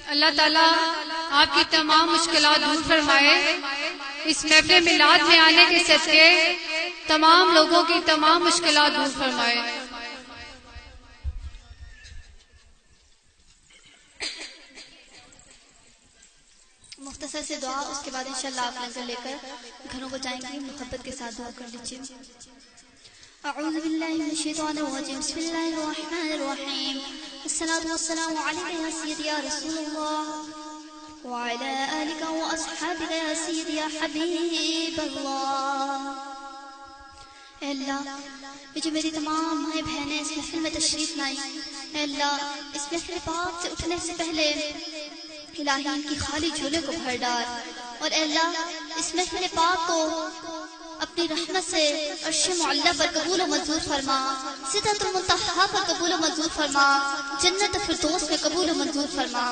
اللہ تعالیٰ آپ کی تمام مشکلات دور فرمائے. اس محفل میلاد میں آنے کے صدقے تمام لوگوں کی تمام مشکلات دور فرمائے. مختصر سے دعا، اس کے بعد انشاءاللہ آپ لنگر لے کر گھروں کو جائیں گے. محبت کے ساتھ دعا کر لیجیے. اعوذ باللہ من الشیطان الرجیم، بسم اللہ الرحمن الرحیم. الصلاة والسلام علیکہ یا سیدی یا رسول اللہ وعلی آلکہ و اصحابکہ یا سیدی یا حبیب اللہ. اے اللہ، یہ جو میری تمام مائیں بہنیں اس محفل میں تشریف لائی، اے اللہ اس محفل پاک سے اٹھنے سے پہلے الہی ان کی خالی جھولے کو بھر ڈال، اور اے اللہ اس محفل پاک کو اپنی رحمت سے عرش معلیٰ پر قبول و منظور فرما، سدرۃ المنتہیٰ پر قبول و منظور فرما، جنت فردوس میں قبول و منظور فرما.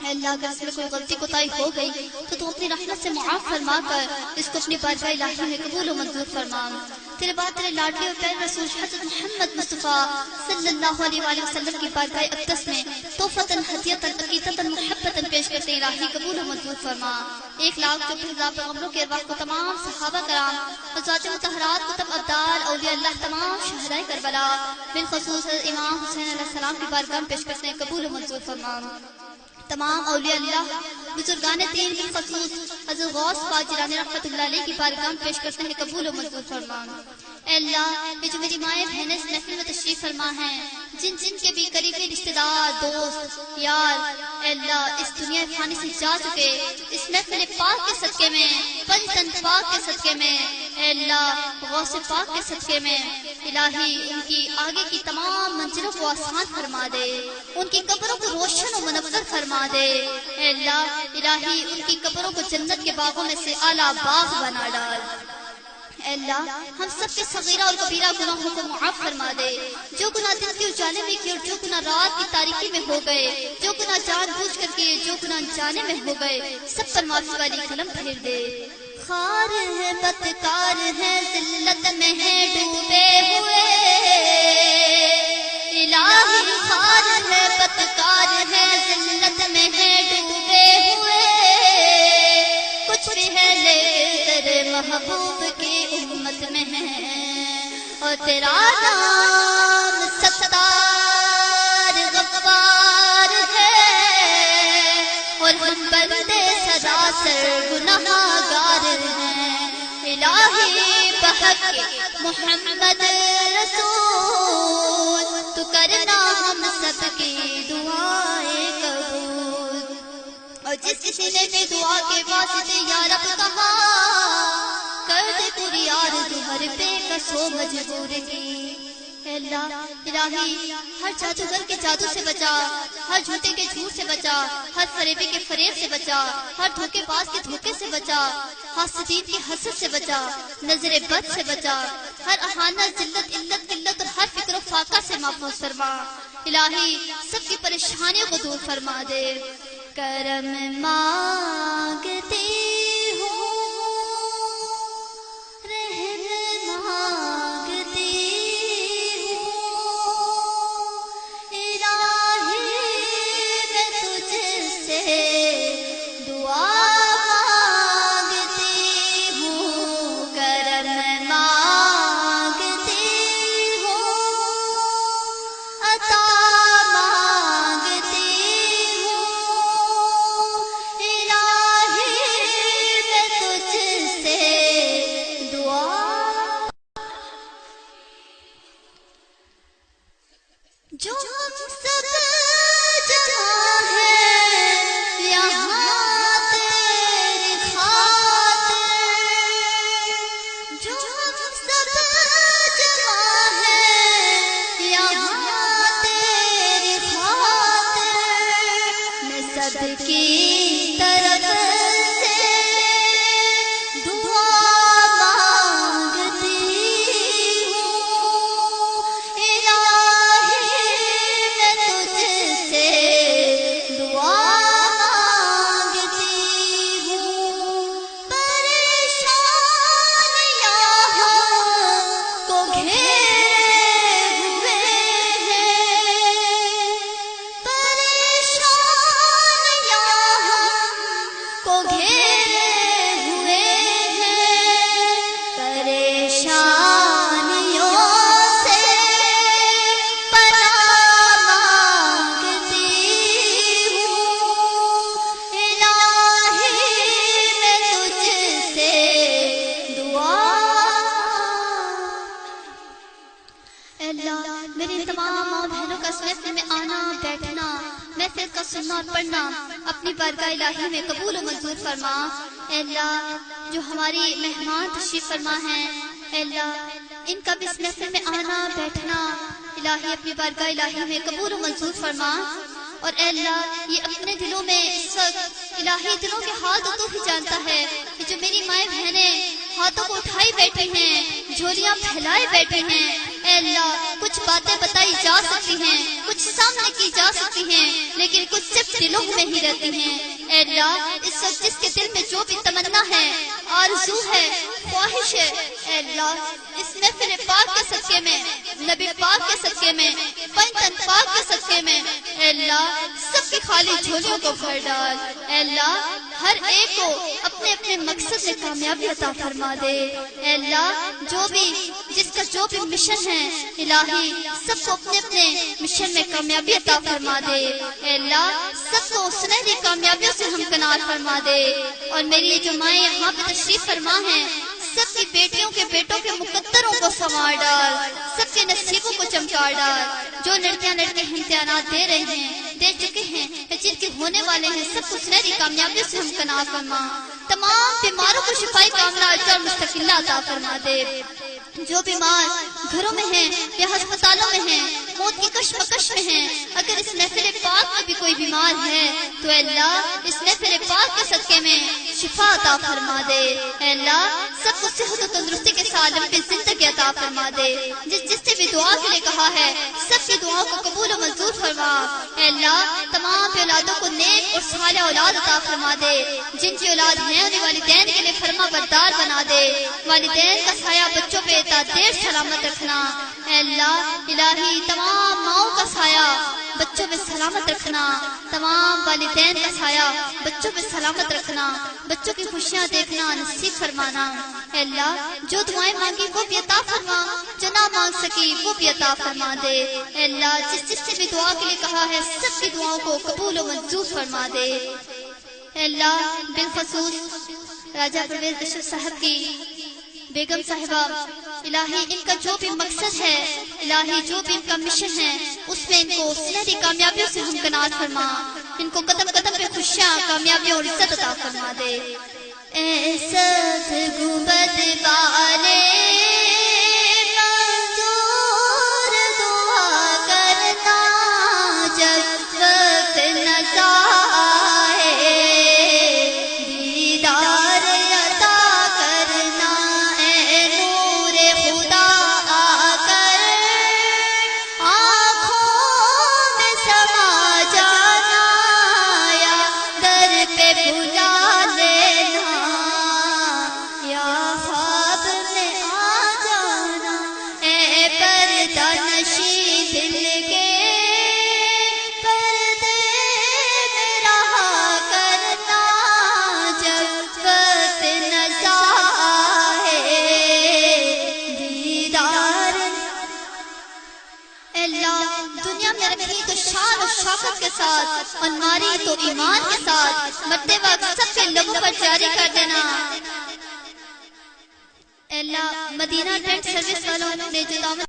اے اللہ اگر اس میں کوئی غلطی کوتاہی ہو گئی تو اپنی رحمت سے معاف فرما کر اس کو اپنی بارگاہ الہی میں قبول و منظور فرما. تیرے بعد تیرے لاڈلے اور پیارے رسول حضرت محمد مصطفیٰ صلی اللہ علیہ وآلہ وسلم کی بارگاہ اقدس میں تحفۃً ہدیۃً عقیدۃً محبتاً پیش کرتے ہیں. الہی قبول و منظور فرما. 1,04,000 پیغمبروں کے ارواح کو، تمام صحابہ کرام، ازواج مطہرات، کتب ابدال، اولیاء اللہ، تمام شہدائے کربلا، بالخصوص حضرت امام حسین علیہ السلام کی بارگاہ میں پیش کرتے ہیں. قبول و منظور فرما. تمام اولیاء اللہ، بزرگان دین، بالخصوص حضرت غوث پاک جیلانی رحمۃ اللہ علیہ کی بارگاہ میں پیش کرتے ہیں. قبول و منظور فرما. اے اللہ یہ جو میری مائیں بہنیں اس محفل میں تشریف فرما ہیں، جن کے بھی قریبی رشتہ دار، دوست، یار، اے اللہ اس دنیا فانی سے جا چکے، اس محفل پاک کے صدقے میں، پنجتن پاک کے صدقے میں، اے اللہ غوث پاک کے صدقے میں الہی ان کی آگے کی تمام منزلوں کو آسان فرما دے، ان کی قبروں کو روشن و منور فرما دے. اے اللہ الہی ان کی قبروں کو جنت کے باغوں میں سے اعلیٰ باغ بنا ڈال. اے اللہ ہم سب کے صغیرہ اور کبیرہ گناہوں کو معاف فرما دے. جو گناہ دن کے اجالے میں کیے اور جو گناہ رات کی تاریکی میں ہو گئے، جو گناہ جان بوجھ کر کیے، جو گناہ انجانے میں ہو گئے، سب پر معافی والی قلم پھیر دے. خار ہے بدکار ہے ذلت میں ہے ڈوبے ہوئے، الہی خار ہے بدکار ہے ذلت میں ہے ڈوبے ہوئے. کچھ بھی ہے لیکن تیرے محبوب کی امت میں ہے، اور تیرا نام ستار غفار ہے، اور ہم بندے سراسر گناہگار ہیں. الہی بحق محمد رسول تو کرنا ہم سب کی دعائیں قبول. اور جس کسی نے بھی دعا کے واسطے یا رب کہا، کر دے پوری آرزو ہر بے کس ہو مجبور کی. اے اللہ الہی ہر جادوگر کے جادو سے بچا، ہر جھوٹے کے جھوٹ سے بچا، ہر فریبی کے فریب سے بچا، ہر دھوکے باز کے دھوکے سے بچا، حاسدین کی حسد سے بچا، نظر بد سے بچا، ہر اہانت، ذلت، علت، قلت اور ہر فکر و فاقہ سے محفوظ فرما. الہی سب کی پریشانیوں کو دور فرما دے. کرم مانگتی معصیت کا سننا اور پڑھنا اپنی بارگاہ الہی میں قبول و منظور فرما۔ اے اللہ جو ہماری مہمان تشریف فرما ہیں، اے اللہ ان کا بھی اس محفل میں آنا بیٹھنا الہی اپنی بارگاہ الہی میں قبول و منظور فرما۔ اور اے اللہ یہ اپنے دلوں میں اس وقت الہی دلوں کے حال تو ہی جانتا ہے کہ جو میری مائیں بہنیں ہاتھوں کو اٹھائی بیٹھی ہیں، جھولیاں پھیلائے بیٹھی ہیں، اے اللہ کچھ باتیں بتائی جا سکتی ہیں، کچھ سامنے کی جا سکتی ہیں، لیکن کچھ صرف دلوں میں ہی رہتی ہیں۔ اے اللہ اس وقت جس کے دل میں جو بھی تمنا ہے، آرزو ہے، خواہش ہے، اے اللہ اس محفل پاک کے صدقے میں، نبی پاک کے صدقے میں، پنجتن پاک کے صدقے میں، اے اللہ سب کی خالی جھولیوں کو بھر ڈال۔ اے اللہ ہر ایک کو اپنے اپنے مقصد میں کامیابی عطا فرما دے۔ اے اللہ جس کا جو بھی مشن ہے الہی سب کو اپنے اپنے مشن میں کامیابی عطا فرما دے۔ اے اللہ سب کو سنہری کامیابیوں سے ہمکنار فرما دے۔ اور میری جو مائیں یہاں پہ تشریف فرما ہیں، سب کی بیٹیوں کے بیٹوں کے مقدروں کو سنوار ڈال، سب کے نصیبوں کو چمکا ڈال۔ جو لڑکیاں لڑکے امتحانات دے رہے ہیں، دے چکے ہیں، جن کے ہونے والے ہیں، سب کو سنہری کامیابیوں سے ہمکنار فرما۔ تمام بیماروں کو شفائی کاملہ اجر مستقلہ عطا فرما دے۔ جو بیمار گھروں میں ہیں یا ہسپتالوں میں ہیں، موت کی کشمکش میں ہیں، اگر اس محفل پاک میں بھی کوئی بیمار ہے تو اے اللہ اس محفل پاک کے صدقے میں شفا عطا فرما دے۔ اے اللہ سب کو صحت و تندرستی کے ساتھ لمبی زندگی عطا فرما دے۔ جس سے بھی دعا کے لیے کہا ہے سب کی دعاؤں کو قبول و منظور فرما۔ اے اللہ تمام اولادوں کو نیک اور صالح اولاد عطا فرما دے۔ جن کی اولاد ہے انہیں والدین کے لیے فرما بردار بنا دے۔ والدین کا سایہ بچوں پہ دیر سلامت رکھنا۔ اے اللہ الہی تمام ماؤں کا سایہ بچوں میں سلامت رکھنا، تمام والدین کا سایہ بچوں میں سلامت رکھنا، بچوں کی خوشیاں دیکھنا نصیب فرمانا۔ اے اللہ جو دعائیں مانگی وہ بھی عطا فرما، جو نہ مانگ سکی وہ بھی عطا فرما دے۔ اے اللہ جس سے بھی دعا کے لیے کہا ہے سب کی دعاؤں کو قبول و منظور فرما دے۔ اے اللہ بالخصوص راجہ پرویز اشرف صاحب کی بیگم صاحبہ، الہی ان کا جو بھی مقصد ہے، الہی جو بھی ان کا مشن ہے، اس میں ان کو سنہری کامیابیوں سے ہمکنار فرما۔ ان کو قدم قدم پہ خوشیاں، کامیابیاں اور عزت عطا فرما دے۔ اے سب گنبد والے منظور دعا کرنا، جب وقت نظر کے ساتھ اور ناری تو ایمان کے ساتھ مرتے وقت سب کے لبوں پر جاری کر دینا۔ اے اللہ مدینہ ٹینٹ سروس والوں نے جو دعوت